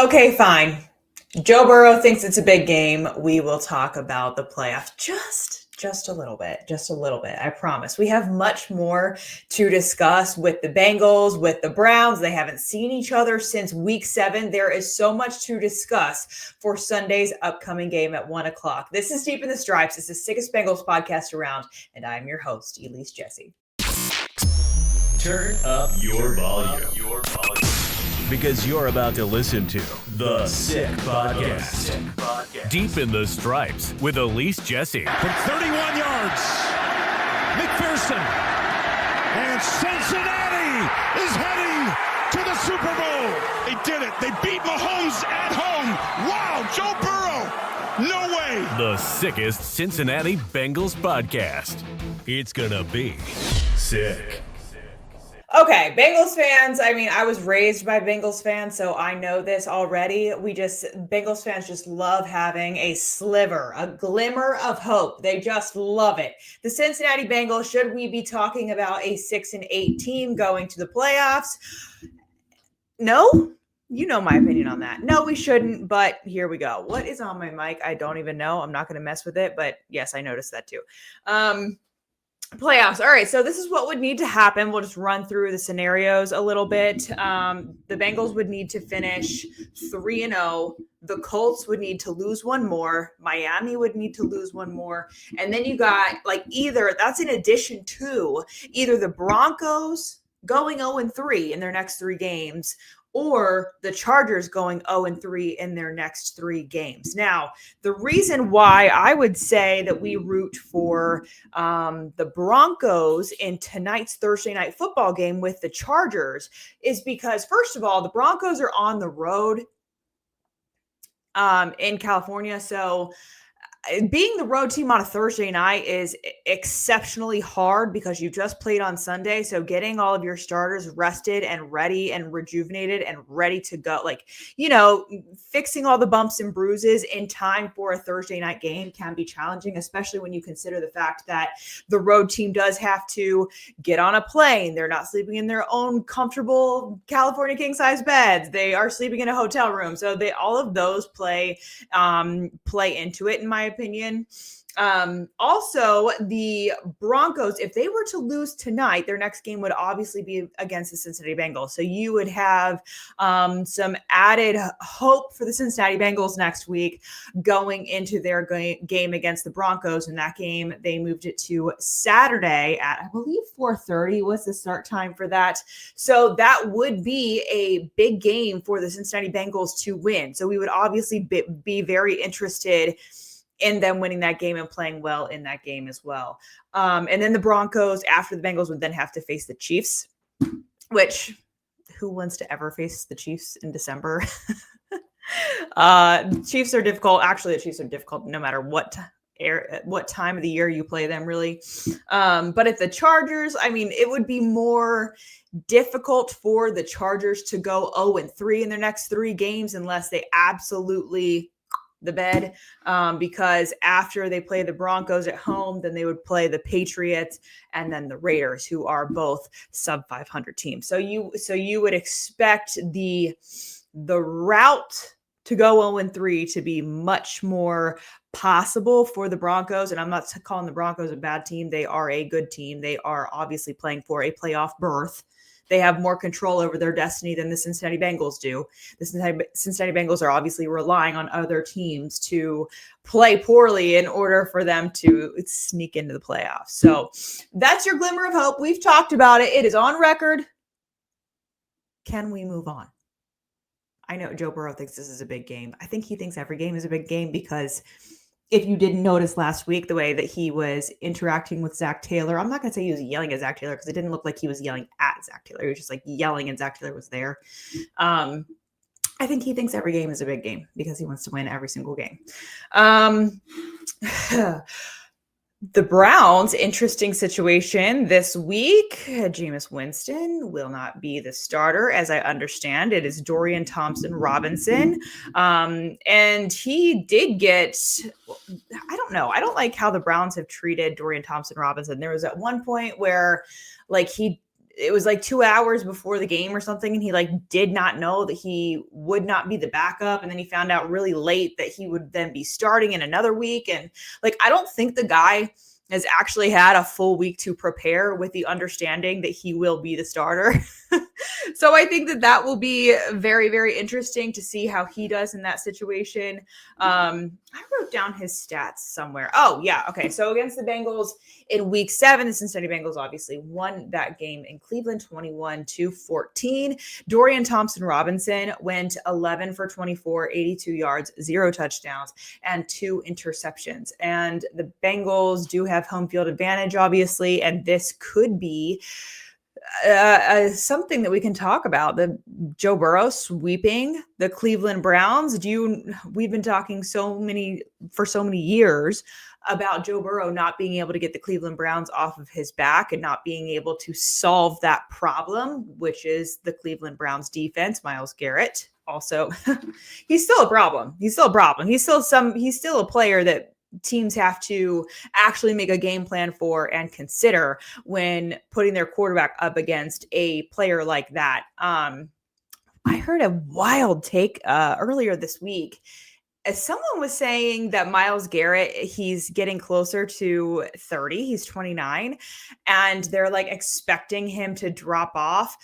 Okay, fine. Joe Burrow thinks it's a big game. We will talk about the playoff just a little bit, I promise. We have much more to discuss with the Bengals, with the Browns. They haven't seen each other since week 7. There is so much to discuss for Sunday's upcoming game at 1:00. This is Deep in the Stripes. It's the sickest Bengals podcast around, and I'm your host, Elise Jesse. Turn up your volume. Because you're about to listen to The Sick Podcast. Deep in the Stripes with Elise Jesse. From 31 yards, McPherson. And Cincinnati is heading to the Super Bowl. They did it. They beat Mahomes at home. Wow, Joe Burrow. No way. The sickest Cincinnati Bengals podcast. It's gonna be sick. Okay, Bengals fans, I was raised by Bengals fans, so I know this already. Bengals fans just love having a sliver, a glimmer of hope. They just love it. The Cincinnati Bengals, should we be talking about a 6-8 team going to the playoffs? No? You know my opinion on that. No, we shouldn't, but here we go. What is on my mic? I don't even know. I'm not going to mess with it, but yes, I noticed that too. Playoffs. All right. So this is what would need to happen. We'll just run through the scenarios a little bit. The Bengals would need to finish 3-0. The Colts would need to lose one more. Miami would need to lose one more. And then you got that's in addition to either the Broncos going 0-3 in their next 3 games, or the Chargers going 0-3 in their next 3 games. Now, the reason why I would say that we root for the Broncos in tonight's Thursday night football game with the Chargers is because, first of all, the Broncos are on the road in California. So being the road team on a Thursday night is exceptionally hard because you just played on Sunday. So getting all of your starters rested and ready and rejuvenated and ready to go, fixing all the bumps and bruises in time for a Thursday night game can be challenging, especially when you consider the fact that the road team does have to get on a plane. They're not sleeping in their own comfortable California king-size beds. They are sleeping in a hotel room. So all of those play into it, in my opinion. Also, the Broncos, if they were to lose tonight, their next game would obviously be against the Cincinnati Bengals. So you would have some added hope for the Cincinnati Bengals next week going into their game against the Broncos. In that game, they moved it to Saturday at, I believe, 4:30 was the start time for that. So that would be a big game for the Cincinnati Bengals to win. So we would obviously be very interested in them winning that game and playing well in that game as well. And then the Broncos, after the Bengals, would then have to face the Chiefs, which who wants to ever face the Chiefs in December? Chiefs are difficult. Actually, the Chiefs are difficult no matter what time of the year you play them, really. But at the Chargers, it would be more difficult for the Chargers to go 0-3 in their next 3 games unless they absolutely the bed, because after they play the Broncos at home, then they would play the Patriots and then the Raiders, who are both sub 500 teams. So you would expect the route to go 0-3 to be much more possible for the Broncos. And I'm not calling the Broncos a bad team. They are a good team. They are obviously playing for a playoff berth. They have more control over their destiny than the Cincinnati Bengals do. The Cincinnati Bengals are obviously relying on other teams to play poorly in order for them to sneak into the playoffs. So that's your glimmer of hope. We've talked about it. It is on record. Can we move on? I know Joe Burrow thinks this is a big game. I think he thinks every game is a big game because if you didn't notice last week, the way that he was interacting with Zach Taylor, I'm not going to say he was yelling at Zach Taylor because it didn't look like he was yelling at Zach Taylor. He was just yelling and Zach Taylor was there. I think he thinks every game is a big game because he wants to win every single game. The Browns, interesting situation this week. Jameis Winston will not be the starter, as I understand. It is Dorian Thompson-Robinson. And he did get, I don't know. I don't like how the Browns have treated Dorian Thompson-Robinson. There was at one point where he it was like 2 hours before the game or something, and he like did not know that he would not be the backup, and then he found out really late that he would then be starting in another week. And like, I don't think the guy has actually had a full week to prepare with the understanding that he will be the starter. So I think that will be very, very interesting to see how he does in that situation. I wrote down his stats somewhere. Oh, yeah. Okay. So against the Bengals in week 7, the Cincinnati Bengals obviously won that game in Cleveland 21-14. Dorian Thompson-Robinson went 11 for 24, 82 yards, 0 touchdowns, and 2 interceptions. And the Bengals do have home field advantage, obviously, and this could be something that we can talk about. The Joe Burrow sweeping the Cleveland Browns. We've been talking for so many years about Joe Burrow not being able to get the Cleveland Browns off of his back and not being able to solve that problem, which is the Cleveland Browns defense. Myles Garrett also, he's still a problem. He's still a player that teams have to actually make a game plan for and consider when putting their quarterback up against a player like that. I heard a wild take earlier this week. As someone was saying that Myles Garrett, he's getting closer to 30. He's 29, and they're like expecting him to drop off.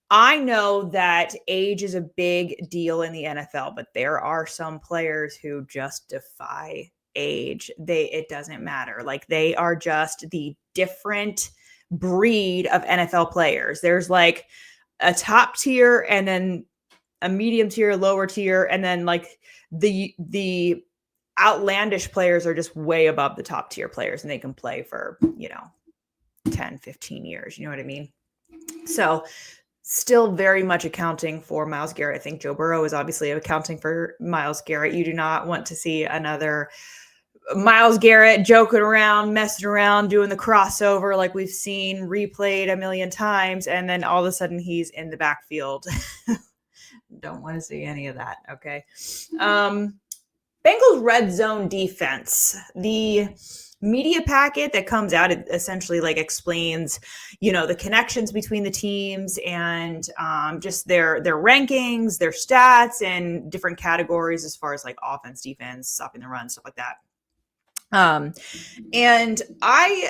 I know that age is a big deal in the NFL, but there are some players who just defy age. It doesn't matter. Like, they are just the different breed of NFL players. There's like a top tier, and then a medium tier, lower tier, and then like the outlandish players are just way above the top tier players, and they can play for 10, 15 years. You know what I mean? So still very much accounting for Myles Garrett. I think Joe Burrow is obviously accounting for Myles Garrett. You do not want to see another Myles Garrett joking around, messing around, doing the crossover like we've seen replayed a million times, and then all of a sudden he's in the backfield. Don't want to see any of that. Okay. Bengals red zone defense. The media packet that comes out, it essentially like explains, the connections between the teams and just their rankings, their stats, and different categories as far as like offense, defense, stopping the run, stuff like that. And I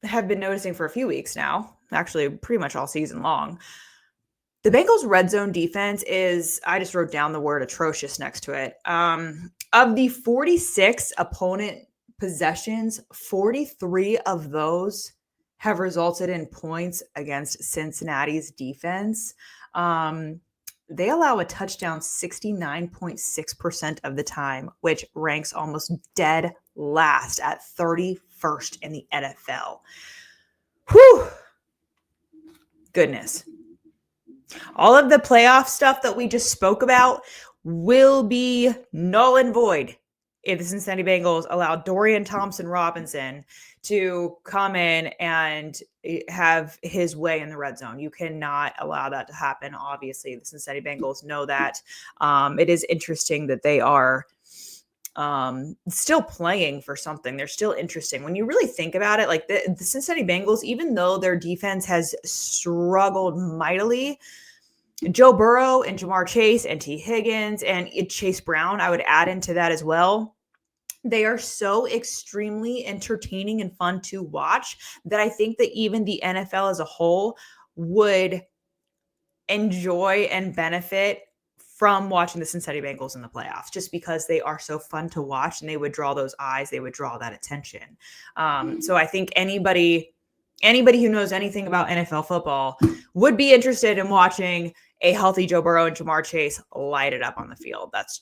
have been noticing for a few weeks now, actually pretty much all season long, the Bengals red zone defense is, I just wrote down the word atrocious next to it. Of the 46 opponent possessions, 43 of those have resulted in points against Cincinnati's defense. They allow a touchdown 69.6% of the time, which ranks almost dead last at 31st in the NFL. Whew. Goodness. All of the playoff stuff that we just spoke about will be null and void if the Cincinnati Bengals allow Dorian Thompson-Robinson to come in and have his way in the red zone. You cannot allow that to happen. Obviously, the Cincinnati Bengals know that. It is interesting that they are still playing for something. They're still interesting. When you really think about it, like the Cincinnati Bengals, even though their defense has struggled mightily, Joe Burrow and Jamar Chase and T. Higgins and Chase Brown, I would add into that as well. They are so extremely entertaining and fun to watch that I think that even the NFL as a whole would enjoy and benefit from watching the Cincinnati Bengals in the playoffs, just because they are so fun to watch and they would draw those eyes, they would draw that attention. So I think anybody who knows anything about NFL football would be interested in watching a healthy Joe Burrow and Jamar Chase light it up on the field. That's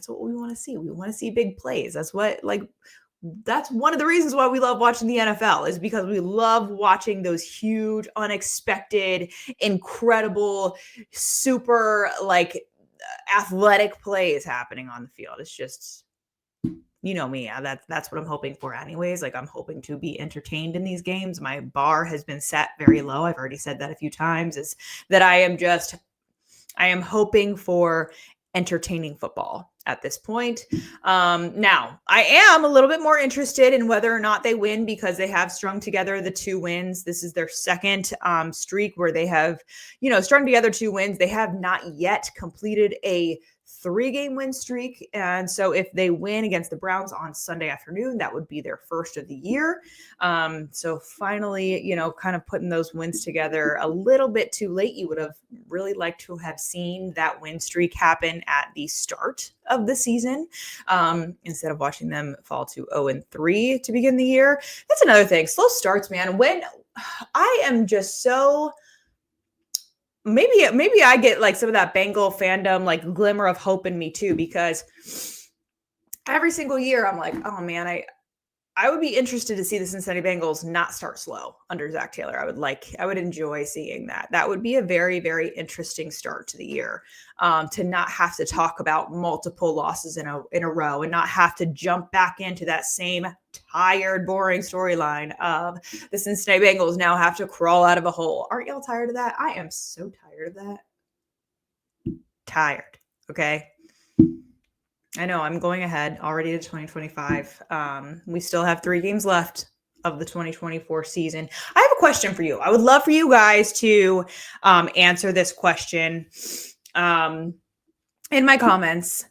what we want to see. We want to see big plays. That's one of the reasons why we love watching the NFL, is because we love watching those huge, unexpected, incredible, super athletic plays happening on the field. It's just, me, that's what I'm hoping for anyways. Like, I'm hoping to be entertained in these games. My bar has been set very low. I've already said that a few times, is that I am hoping for entertaining football. at this point. Now, I am a little bit more interested in whether or not they win because they have strung together the 2 wins. This is their second streak where they have, strung together 2 wins. They have not yet completed a 3-game win streak. And so if they win against the Browns on Sunday afternoon, that would be their first of the year. So finally, kind of putting those wins together a little bit too late. You would have really liked to have seen that win streak happen at the start of the season instead of watching them fall to 0-3 to begin the year. That's another thing. Slow starts, man. When I am just so... Maybe I get like some of that Bengal fandom, like glimmer of hope in me too, because every single year I'm like, oh man, I would be interested to see the Cincinnati Bengals not start slow under Zach Taylor. I would enjoy seeing that. That would be a very, very interesting start to the year, to not have to talk about multiple losses in a row and not have to jump back into that same tired, boring storyline of the Cincinnati Bengals now have to crawl out of a hole. Aren't y'all tired of that? I am so tired of that. Tired. Okay. I know I'm going ahead already to 2025. We still have 3 games left of the 2024 season. I have a question for you. I would love for you guys to answer this question in my comments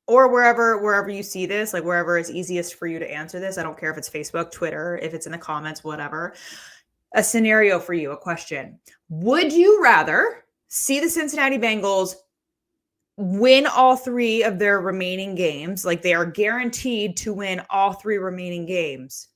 or wherever you see this, like wherever is easiest for you to answer this. I don't care if it's Facebook, Twitter, if it's in the comments, whatever. A scenario for you, a question. Would you rather see the Cincinnati Bengals win all 3 of their remaining games, like they are guaranteed to win all 3 remaining games,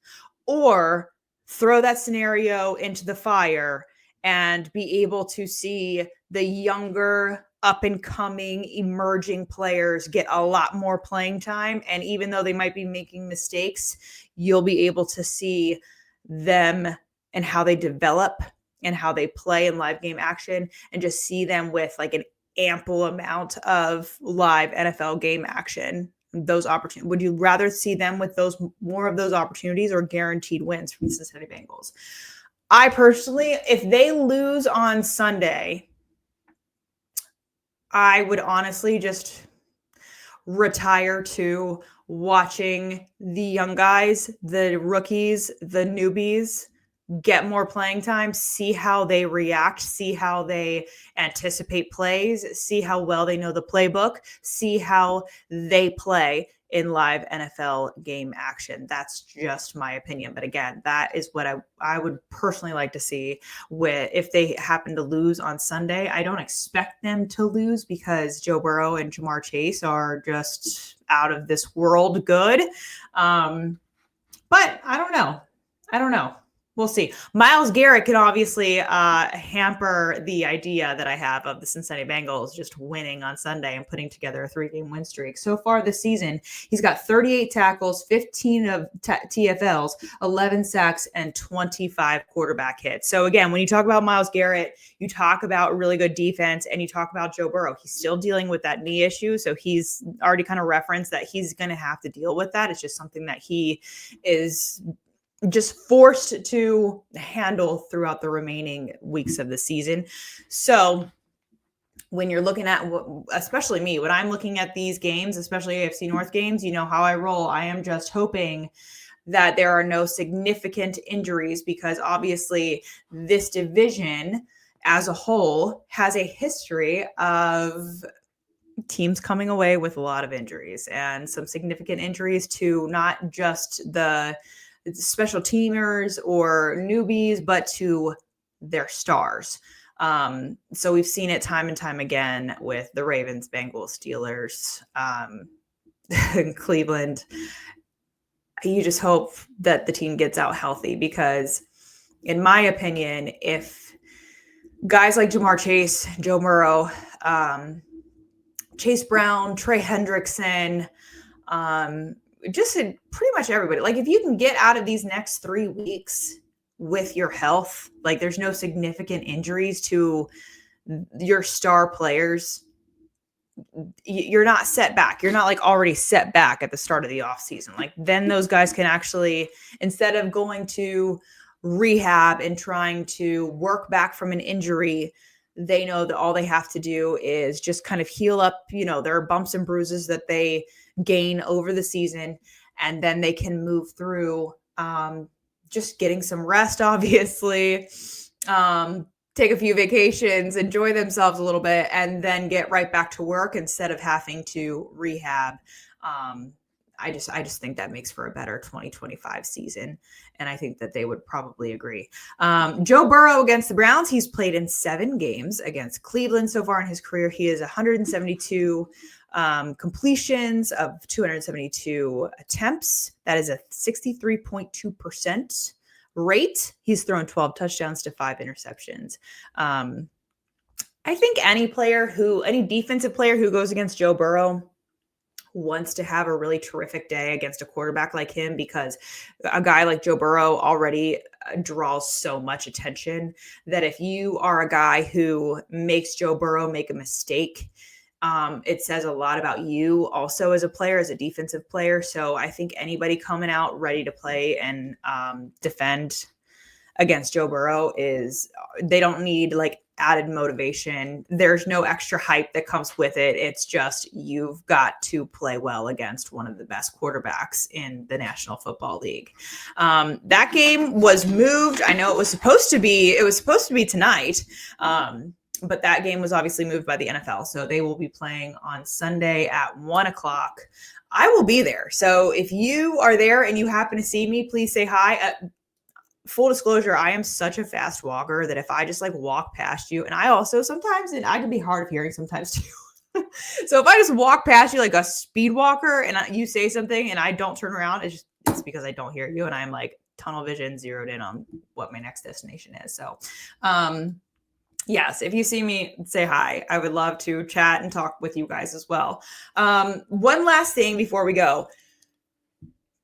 or throw that scenario into the fire and be able to see the younger, up-and-coming, emerging players get a lot more playing time? And even though they might be making mistakes, you'll be able to see them and how they develop and how they play in live game action, and just see them with like an ample amount of live NFL game action. Those opportunities. Would you rather see them with more of those opportunities or guaranteed wins from the Cincinnati Bengals? I personally, if they lose on Sunday, I would honestly just retire to watching the young guys, the rookies, the newbies get more playing time, see how they react, see how they anticipate plays, see how well they know the playbook, see how they play in live NFL game action. That's just my opinion. But again, that is what I would personally like to see if they happen to lose on Sunday. I don't expect them to lose because Joe Burrow and Jamar Chase are just out of this world good. But I don't know. We'll see. Myles Garrett can obviously hamper the idea that I have of the Cincinnati Bengals just winning on Sunday and putting together a 3-game win streak. So far this season, he's got 38 tackles, 15 of TFLs, 11 sacks, and 25 quarterback hits. So again, when you talk about Myles Garrett, you talk about really good defense, and you talk about Joe Burrow. He's still dealing with that knee issue, so he's already kind of referenced that he's going to have to deal with that. It's just something that he is just forced to handle throughout the remaining weeks of the season. So when you're looking at, especially me, when I'm looking at these games, especially AFC North games, you know how I roll. I am just hoping that there are no significant injuries, because obviously this division as a whole has a history of teams coming away with a lot of injuries, and some significant injuries to not just the special teamers or newbies, but to their stars. So we've seen it time and time again with the Ravens, Bengals, Steelers, Cleveland. You just hope that the team gets out healthy, because in my opinion, if guys like Jamar Chase, Joe Burrow, Chase Brown, Trey Hendrickson, just pretty much everybody, like if you can get out of these next 3 weeks with your health, like there's no significant injuries to your star players, you're not set back. You're not like already set back at the start of the offseason. Like then those guys can actually, instead of going to rehab and trying to work back from an injury, they know that all they have to do is just kind of heal up, their bumps and bruises that they gain over the season. And then they can move through just getting some rest, obviously, take a few vacations, enjoy themselves a little bit, and then get right back to work instead of having to rehab. I just think that makes for a better 2025 season. And I think that they would probably agree. Joe Burrow against the Browns. He's played in 7 games against Cleveland so far in his career. He has 172 completions of 272 attempts. That is a 63.2% rate. He's thrown 12 touchdowns to 5 interceptions. I think any defensive player who goes against Joe Burrow wants to have a really terrific day against a quarterback like him, because a guy like Joe Burrow already draws so much attention that if you are a guy who makes Joe Burrow make a mistake, it says a lot about you also as a player, as a defensive player. So I think anybody coming out ready to play and defend against Joe Burrow they don't need like added motivation. There's no extra hype that comes with it. It's just, you've got to play well against one of the best quarterbacks in the National Football League. That game was moved. I know it was supposed to be tonight. But that game was obviously moved by the NFL. So they will be playing on Sunday at 1:00. I will be there. So if you are there and you happen to see me, please say hi. Full disclosure, I am such a fast walker that if I just like walk past you, and I also sometimes, and I can be hard of hearing sometimes too. So if I just walk past you like a speed walker and you say something and I don't turn around, it's because I don't hear you. And I'm like tunnel vision zeroed in on what my next destination is. So, yes, if you see me, say hi. I would love to chat and talk with you guys as well. One last thing before we go.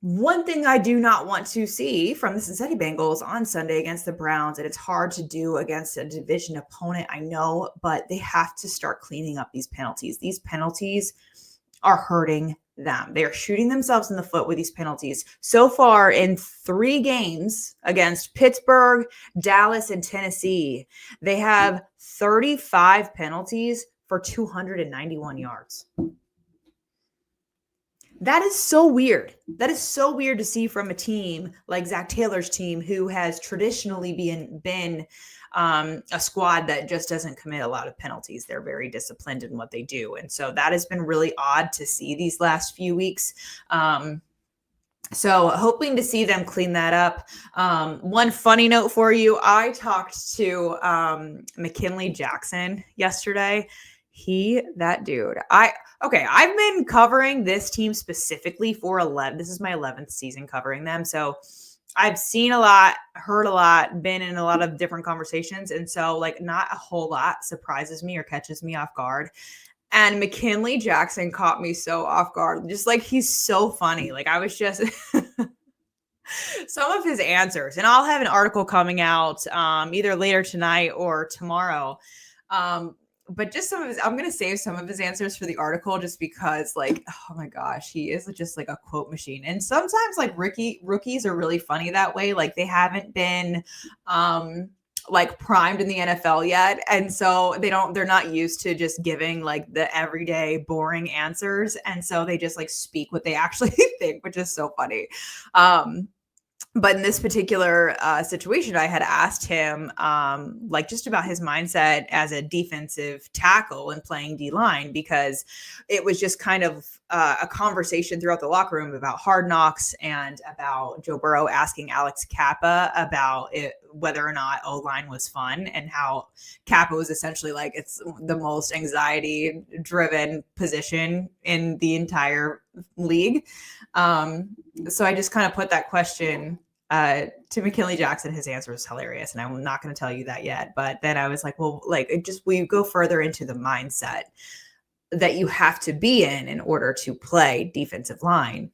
One thing I do not want to see from the Cincinnati Bengals on Sunday against the Browns, and it's hard to do against a division opponent, I know, but they have to start cleaning up these penalties. These penalties are hurting them. They are shooting themselves in the foot with these penalties. So far in 3 games against Pittsburgh, Dallas, and Tennessee, they have 35 penalties for 291 yards. That is so weird. That is so weird to see from a team like Zach Taylor's team, who has traditionally been a squad that just doesn't commit a lot of penalties. They're very disciplined in what they do. And so that has been really odd to see these last few weeks. So hoping to see them clean that up. One funny note for you. I talked to McKinley Jackson yesterday. That dude. I've been covering this team specifically for 11. This is my 11th season covering them. So I've seen a lot, heard a lot, been in a lot of different conversations. And so like not a whole lot surprises me or catches me off guard. And McKinley Jackson caught me so off guard. Just like, he's so funny. Like I was just some of his answers, and I'll have an article coming out either later tonight or tomorrow. But just I'm going to save some of his answers for the article just because like, oh my gosh, he is just like a quote machine. And sometimes like rookies are really funny that way. Like they haven't been like primed in the NFL yet. And so they're not used to just giving like the everyday boring answers. And so they just like speak what they actually think, which is so funny. But in this particular situation, I had asked him like just about his mindset as a defensive tackle and playing D-line, because it was just kind of a conversation throughout the locker room about Hard Knocks and about Joe Burrow asking Alex Kappa about whether or not O-line was fun, and how Kappa was essentially like, it's the most anxiety-driven position in the entire league. So I just kind of put that question to McKinley Jackson. His answer was hilarious, and I'm not going to tell you that yet. But then I was like, well, like we go further into the mindset that you have to be in order to play defensive line.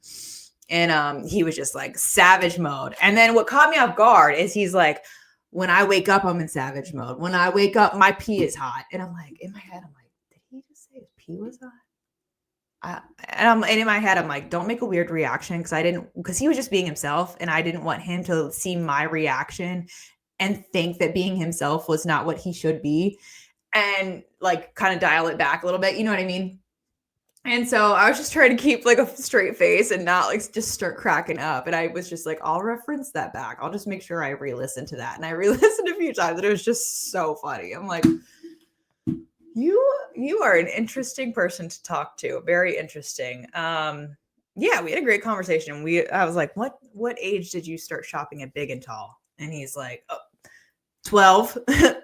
And he was just like savage mode. And then what caught me off guard is he's like, when I wake up, I'm in savage mode. When I wake up, my pee is hot. And I'm like, in my head, I'm like, did he just say his pee was hot? And in my head, I'm like, don't make a weird reaction, because he was just being himself, and I didn't want him to see my reaction and think that being himself was not what he should be. and like kind of dial it back a little bit. You know what I mean? And so I was just trying to keep like a straight face and not like just start cracking up. And I was just like, I'll reference that back. I'll just make sure I re-listen to that. And I re-listened a few times and it was just so funny. I'm like, you are an interesting person to talk to. Very interesting. Yeah, we had a great conversation. I was like, what age did you start shopping at Big and Tall? And he's like, 12,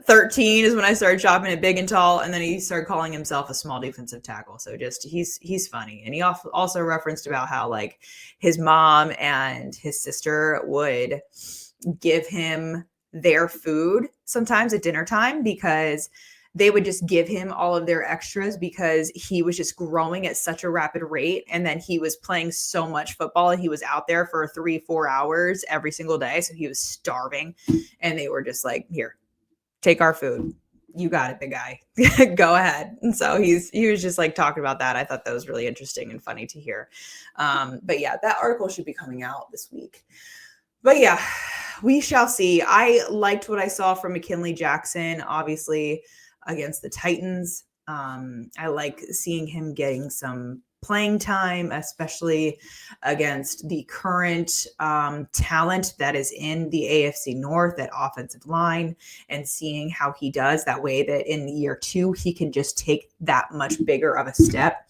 13 is when I started shopping at Big and Tall. And then he started calling himself a small defensive tackle. So just, he's funny. And he also referenced about how like his mom and his sister would give him their food sometimes at dinner time because they would just give him all of their extras because he was just growing at such a rapid rate. And then he was playing so much football and he was out there for 3-4 hours every single day. So he was starving and they were just like, here, take our food. You got it, big guy. Go ahead. And so he was just like talking about that. I thought that was really interesting and funny to hear. But yeah, that article should be coming out this week. But yeah, we shall see. I liked what I saw from McKinley Jackson, obviously, against the Titans. I like seeing him getting some playing time, especially against the current talent that is in the AFC North at offensive line, and seeing how he does that way that in year 2, he can just take that much bigger of a step.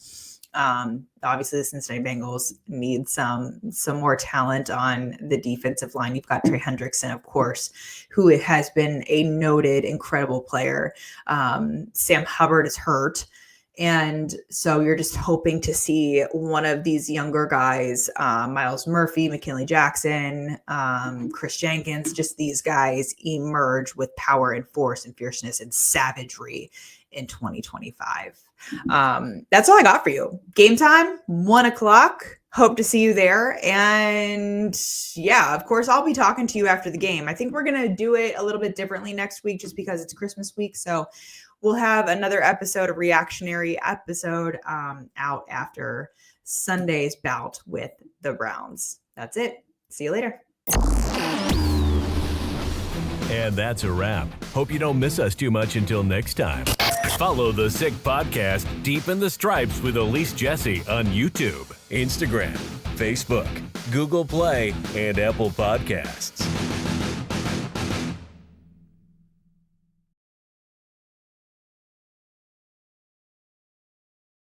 Obviously the Cincinnati Bengals need some more talent on the defensive line. You've got Trey Hendrickson, of course, who has been a noted, incredible player. Sam Hubbard is hurt. And so you're just hoping to see one of these younger guys, Myles Murphy, McKinley Jackson, Chris Jenkins, just these guys emerge with power and force and fierceness and savagery in 2025. That's all I got for you. Game time, 1:00. Hope to see you there. And yeah, of course, I'll be talking to you after the game. I think we're going to do it a little bit differently next week just because it's Christmas week. So we'll have another episode, a reactionary episode out after Sunday's bout with the Browns. That's it. See you later. And that's a wrap. Hope you don't miss us too much until next time. Follow the Sick Podcast Deep in the Stripes with Elise Jesse on YouTube, Instagram, Facebook, Google Play, and Apple Podcasts.